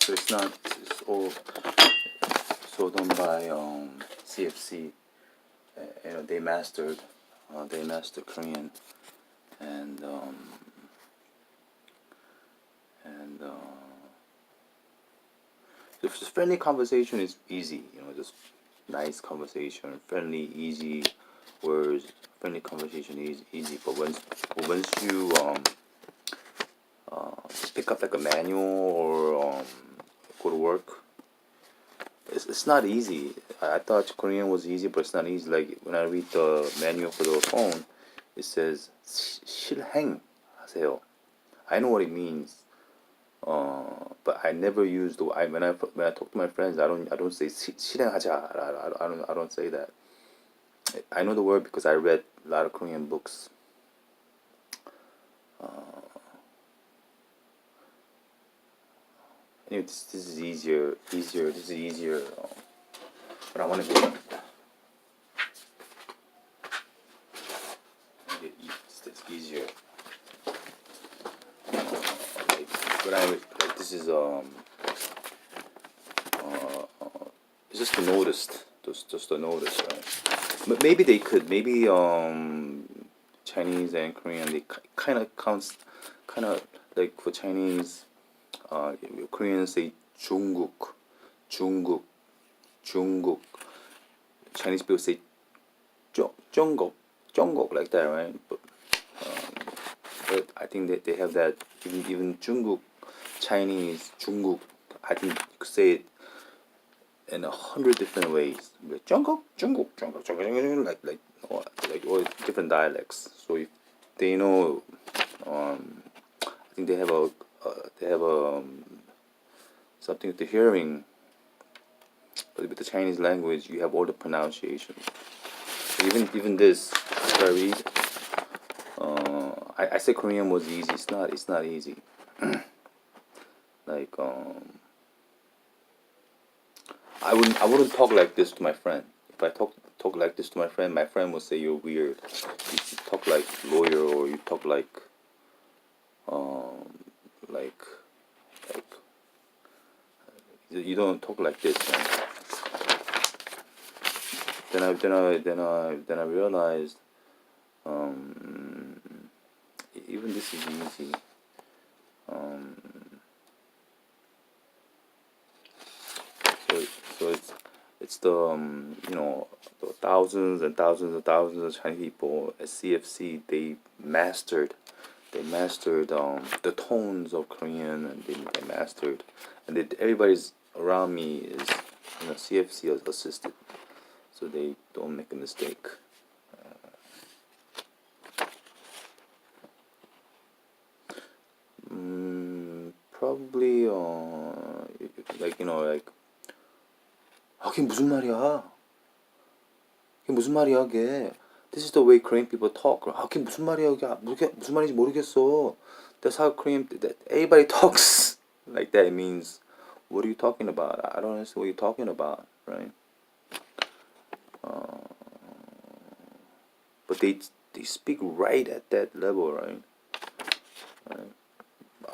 So it's not. It's all done by CFC. They mastered. They mastered Korean, and just friendly conversation is easy. Just nice conversation, friendly, easy words. Friendly conversation is easy. But once you pick up like a manual or go to work, it's not easy. I thought Korean was easy, but it's not easy. Like when I read the manual for the phone, it says 실행하세요. I know what it means, but I never use the. When I talk to my friends, I don't say 실행하자. I don't say that. I know the word because I read a lot of Korean books. Anyway, this is easier. This is easier. But I want to get it's easier. This is it's just a notice. Just a notice, right? But maybe they could. Maybe Chinese and Korean they kind of counts. Kind of like for Chinese. Koreans say 중국. Chinese people say Jungkook like that, right? But I think that they have that even Jungkook, Chinese Jungkook. I think you could say it in 100 different ways. Jungkook, like all different dialects. So if they know, I think they have something with the hearing. But with the Chinese language, you have all the pronunciations. Even this, if I read, I said Korean was easy. It's not easy. Like I wouldn't talk like this to my friend. If I talk like this to my friend would say you're weird. You talk like lawyer or you talk like you don't talk like this, man. Then I realized even this is easy. So it's the the thousands and thousands of Chinese people at CFC. They mastered the tones of Korean, and they mastered, and everybody's around me is CFC assisted, so they don't make a mistake. Probably like 그게 무슨 말이야? 그게 무슨 말이야, 그게? This is the way Korean people talk. 그게 무슨 말이야, 그게 무슨 말인지 모르겠어. That's how that everybody talks like that. It means, what are you talking about? I don't understand what you're talking about, right? But they speak right at that level, right?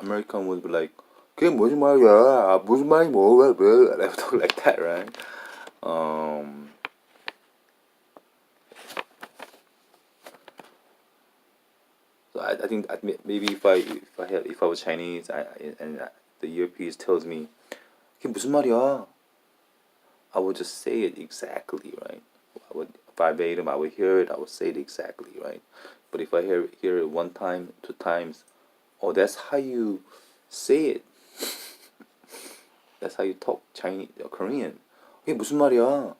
American would be like, 그게 무슨 말이야? 무슨 말이 뭐야? They would talk like that, right? So I think maybe if I was Chinese and the earpiece tells me 그게 무슨 말이야, I would just say it exactly, right? Verbatim, I would hear it, I would say it exactly, right? But if I hear it one time, two times, oh, that's how you say it. That's how you talk Chinese or Korean. 그게 무슨 말이야?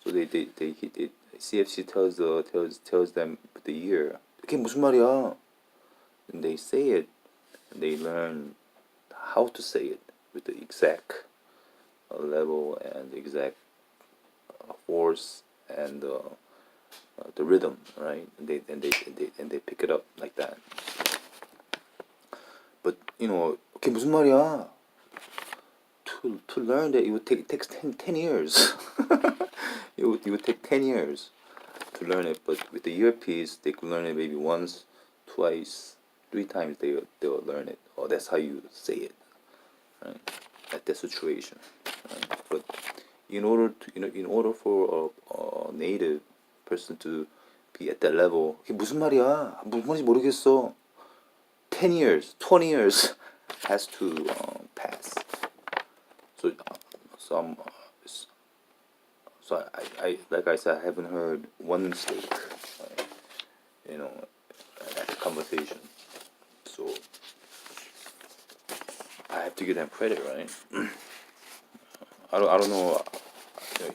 So they CFC tells them the year. 그게 무슨 말이야? And they say it, and they learn how to say it with the exact level and the exact force and the rhythm, right? And they pick it up like that. But 그게 무슨 말이야? To learn that, it takes 10 years. it would take 10 years to learn it. But with the earpiece, they could learn it maybe once, twice, 3 times they'll learn it. Or that's how you say it, right? At that situation, right? But in order to in order for a native person to be at that level, 이게 무슨 말이야? 무슨 말인지 모르겠어. 10 years, 20 years has to pass. So some so I like I said, I haven't heard one mistake, at the conversation. So I have to give them credit, right? I don't know.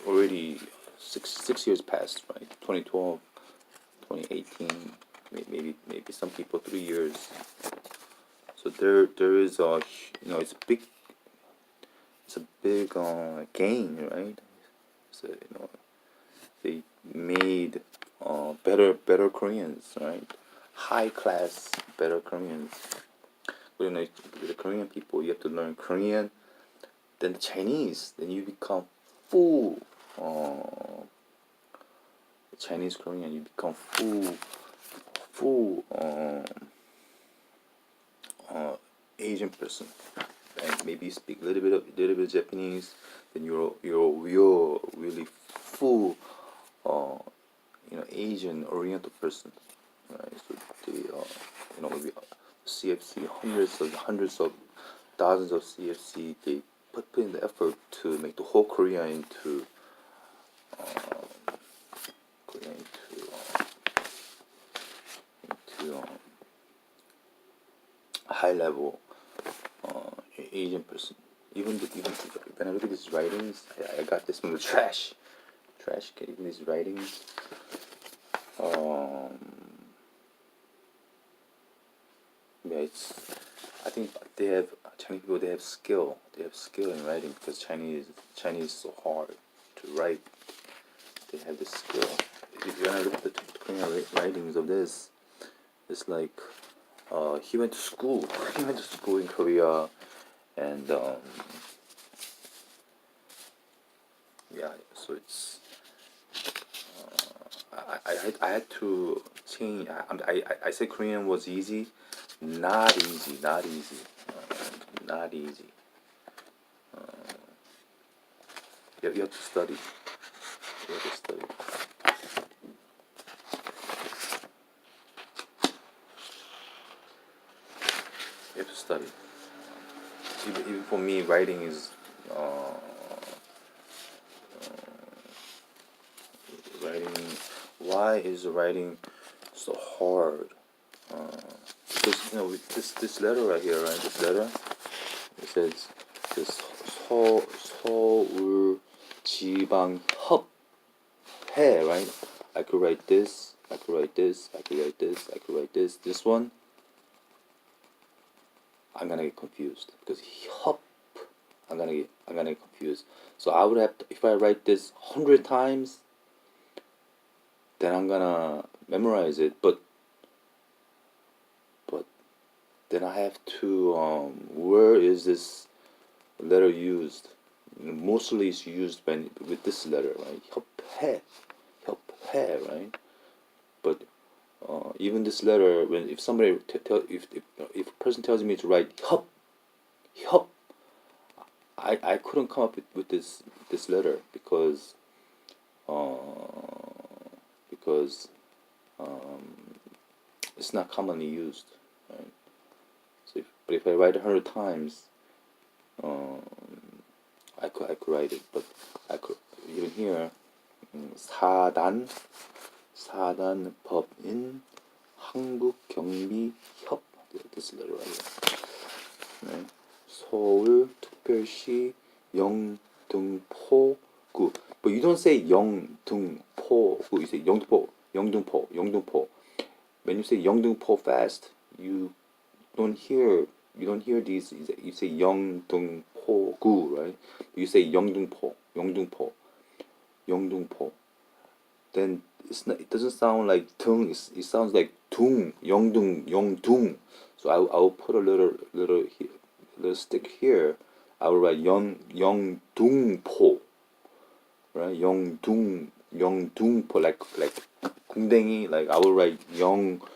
Already six years passed, right? 2012, 2018, maybe some people 3 years. So there is a it's a big gain, right? So they made better Koreans, right? High class better Koreans. But the Korean people, you have to learn Korean, then Chinese, then you become full Chinese Korean. You become full Asian person, and maybe you speak a little bit of Japanese. Then you're really full Asian Oriental person, right? So they maybe CFC, hundreds of thousands of CFC. They put in the effort to make the whole Korea into high level Asian person. Even when I look at these writings, I got this from the trash can. Even these writings, I think they have Chinese people. They have skill. They have skill in writing because Chinese is so hard to write. They have the skill. When I look at the Korean writings of this, it's like he went to school. He went to school in Korea, and so it's I had to change. I said Korean was easy. Not easy. Not easy. You have to study. You have to study. You have to study. Even for me, writing is writing. Why is writing so hard? Because this letter right here, right? This letter, it says this 서울 지방 협회, right? I could write this. I could write this. I could write this. I could write this. This one, I'm gonna get confused because 협. I'm gonna get confused. So I would have to, if I write this 100 times, then I'm gonna memorize it. But then I have to where is this letter used? Mostly it's used with this letter, right? 협회, right? But even this letter, if somebody if a person tells me to write 협, I couldn't come up with this letter because it's not commonly used, right? So if I write 100 times, I could write it, but I could even here 사단 법인 한국경비협, this letter right here, right? 서울특별시 영등포구, but you don't say 영등포구, you say 영등포. When you say 영등포 fast, you don't hear these. You say 영등포구, right? You say 영등포. Then it doesn't sound like tung. It sounds like tung. 영등. So I will put a little stick here. I will write 영등포, right? 영등포, like 궁뎅이. Like I will write 영등포,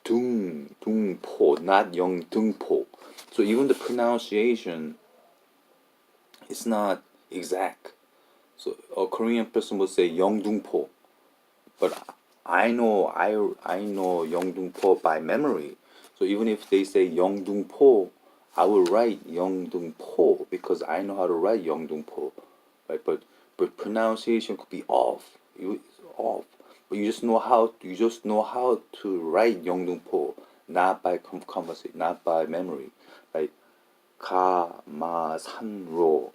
둥포, not 영등포. So even the pronunciation is not exact. So a Korean person would say 영등포, but I know 영등포 by memory. So even if they say 영등포, I will write 영등포 because I know how to write 영등포, right? But pronunciation could be off. It's off. But you just know how to write 영등포, not by conversation, not by memory, right? 가마산로.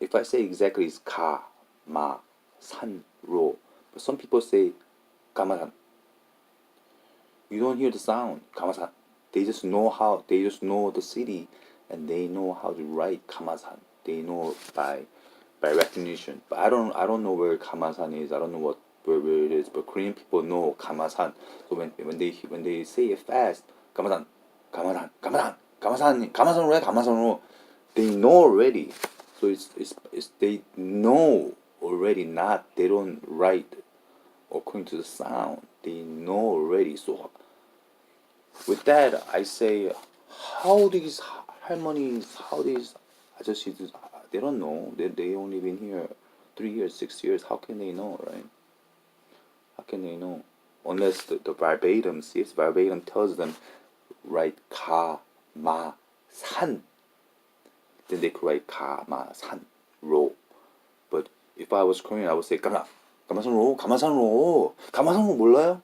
If I say exactly, it's 가마산로. But some people say 가마산. You don't hear the sound 가마산. They just know the city, and they know how to write 가마산. They know by recognition. But I don't know where 가마산 is. I don't know where it is. But Korean people know 가마산. So when they say it fast, 가마산, 가마산, 가마산, 가마산, 가마산으로 해, 가마산으로. They know already. So it's they know already. Not they don't write according to the sound. They know already. So with that, I say, how these harmonies, how these 아저씨들, they don't know. They only been here 3 years, 6 years. How can they know, right? How can they know? Unless the verbatim, see if verbatim tells them, write 가, 마, 산. Then they could write 가, 마, 산, 로. But if I was Korean, I would say 가마산로, 가마산로, 가마산로 몰라요?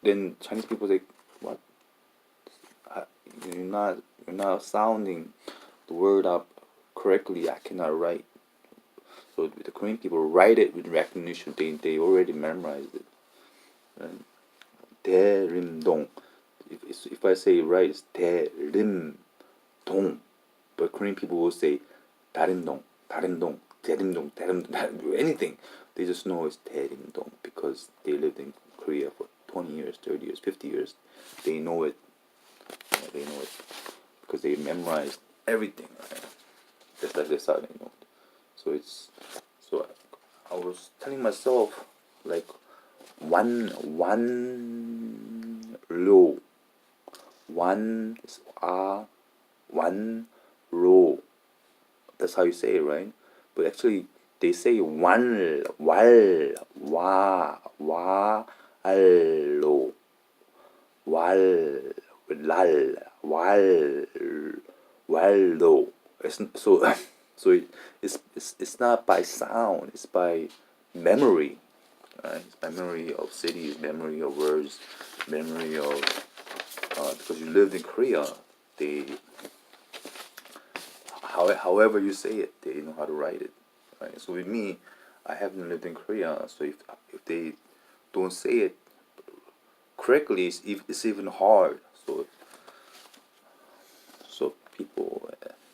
Then Chinese people say, what? You're not sounding the word up correctly. I cannot write. So the Korean people write it with recognition. They already memorized it. Right? 대림동. If I say it right, it's 대림동. But Korean people will say 다림동, 다림동, 대림동, 대림동, anything. They just know it's 대림동 because they lived in Korea for 20 years, 30 years, 50 years. They know it. They know it because they memorized everything. Right? That's how they know it. So I was telling myself like one low, one 로. That's how you say it, right? But actually, they say 왈, 알로, 왈로. It's not by sound. It's by memory. Right? It's memory of cities, memory of words, memory of because you lived in Korea. However you say it, they know how to write it. Right? So with me, I haven't lived in Korea, so if they don't say it correctly, it's even hard. So people,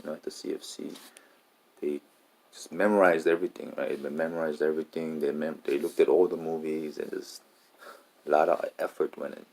at the CFC, they just memorized everything, right? They memorized everything. They looked at all the movies, and there's a lot of effort went in.